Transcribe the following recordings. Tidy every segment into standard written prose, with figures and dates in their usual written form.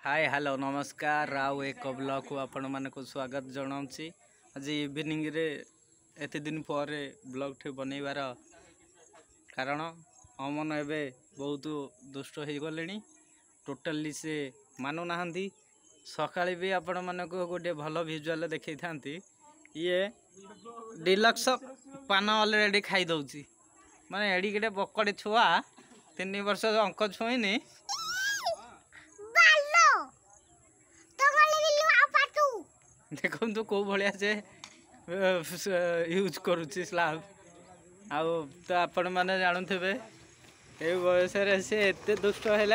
Hi hello नमस्कार राव एक blog को आपण मानक स्वागत जनाऊँगी। आज इवनिंग रे एत दिन पर ब्लॉग टे बनइबार कारण अमन एबे बहुत दुष्ट हो गले टोटाली से मानु ना सका भी आपण मानक गोटे भल भिजुआल देखई था ये डिलक्स पान अलरेडी खाई दौची माने एडी गटे बकड़े छुआ 3 वर्ष अंक छुईनी देखो तो कौ भाया से यूज करुच्ची स्लाब आउ तो आपण मैंने जानुवे ये बयस से एत दुष्ट है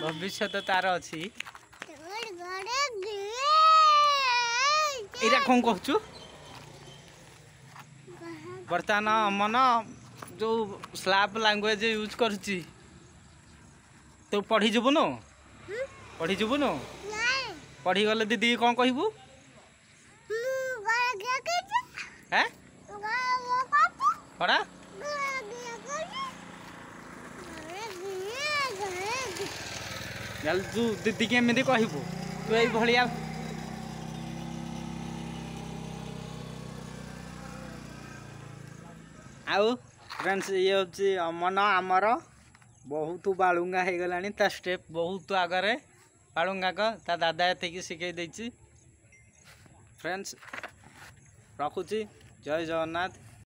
भविष्य तार अच्छी इरा कौन कहचु बर्तमान मन जो स्लाब लैंग्वेज यूज करुच्ची तो पढ़ी जीवुनु पढ़ी जीवुनु पढ़ी गले दीदी कौन कहबू पढ़ा तू दीदी के एमती कहबू तू ये भाया आउ फ्रेंड्स ये हूँ अमन आमर बहुत बालुंगा हो गला स्टेप बहुत आगे बालुंगा का ता दादा ये शिखे देछि फ्रेंड्स रखुची जय जगन्नाथ।